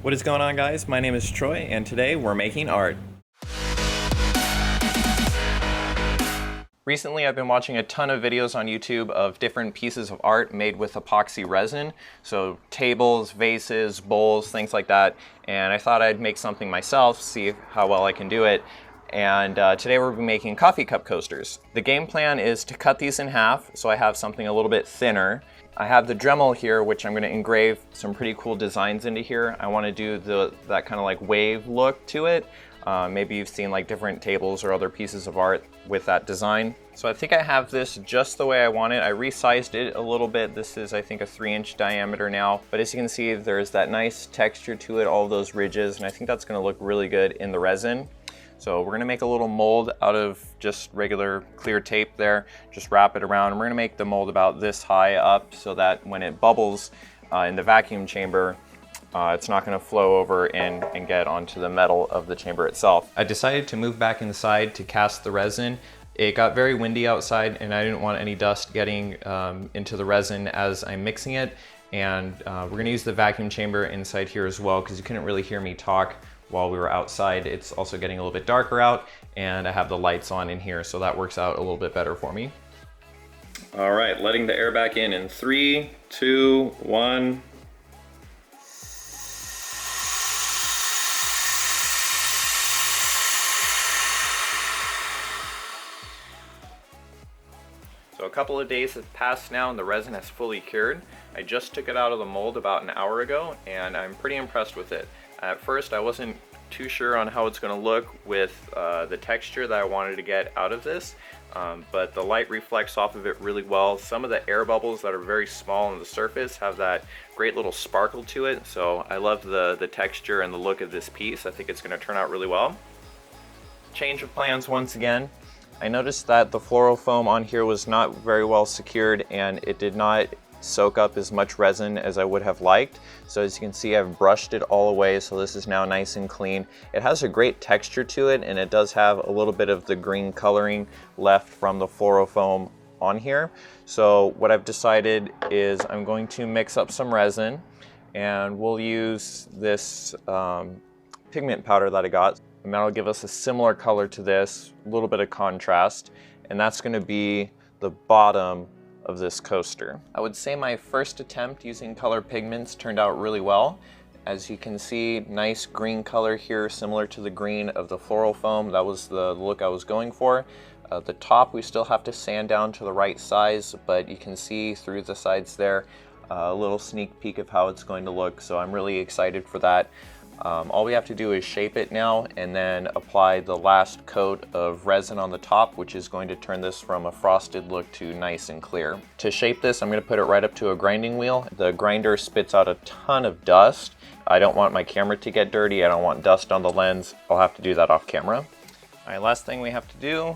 What is going on, guys? My name is Troy, and today we're making art. Recently, I've been watching a ton of videos on YouTube of different pieces of art made with epoxy resin. So tables, vases, bowls, things like that. And I thought I'd make something myself, see how well I can do it. And today we're making coffee cup coasters. The game plan is to cut these in half so I have something a little bit thinner. I have the Dremel here, which I'm going to engrave some pretty cool designs into here. I want to do that kind of like wave look to it. Maybe you've seen like different tables or other pieces of art with that design. So I think I have this just the way I want it. I resized it a little bit. This is, I think, a 3-inch diameter now. But as you can see, there's that nice texture to it, all of those ridges, and I think that's going to look really good in the resin. So we're going to make a little mold out of just regular clear tape there, just wrap it around. And we're going to make the mold about this high up so that when it bubbles in the vacuum chamber, it's not going to flow over and get onto the metal of the chamber itself. I decided to move back inside to cast the resin. It got very windy outside and I didn't want any dust getting into the resin as I'm mixing it. And we're going to use the vacuum chamber inside here as well because you couldn't really hear me talk while we were outside. It's also getting a little bit darker out and I have the lights on in here, so that works out a little bit better for me. All right, letting the air back in 3, 2, 1. So a couple of days have passed now and the resin has fully cured. I just took it out of the mold about an hour ago and I'm pretty impressed with it. At first I wasn't too sure on how it's going to look with the texture that I wanted to get out of this, but the light reflects off of it really well. Some of the air bubbles that are very small on the surface have that great little sparkle to it, so I love the texture and the look of this piece. I think it's going to turn out really well. Change of plans once again. I noticed that the floral foam on here was not very well secured and it did not soak up as much resin as I would have liked. So as you can see, I've brushed it all away, so this is now nice and clean. It has a great texture to it and it does have a little bit of the green coloring left from the floral foam on here. So what I've decided is I'm going to mix up some resin and we'll use this pigment powder that I got. And that'll give us a similar color to this, a little bit of contrast, and that's going to be the bottom of this coaster. I would say my first attempt using color pigments turned out really well. As you can see, nice green color here, similar to the green of the floral foam. That was the look I was going for. The top we still have to sand down to the right size, but you can see through the sides there a little sneak peek of how it's going to look, so I'm really excited for that. All we have to do is shape it now and then apply the last coat of resin on the top, which is going to turn this from a frosted look to nice and clear. To shape this, I'm going to put it right up to a grinding wheel. The grinder spits out a ton of dust. I don't want my camera to get dirty. I don't want dust on the lens. I'll have to do that off camera. All right, last thing we have to do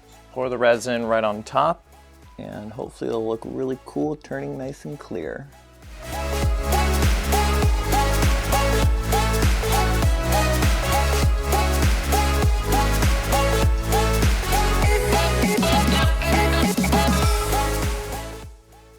is pour the resin right on top and hopefully it'll look really cool, turning nice and clear.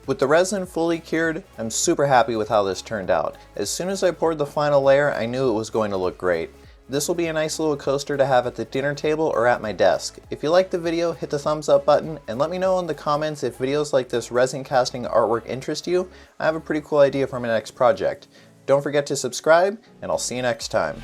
With the resin fully cured, I'm super happy with how this turned out. As soon as I poured the final layer, I knew it was going to look great. This will be a nice little coaster to have at the dinner table or at my desk. If you liked the video, hit the thumbs up button and let me know in the comments if videos like this resin casting artwork interest you. I have a pretty cool idea for my next project. Don't forget to subscribe, and I'll see you next time.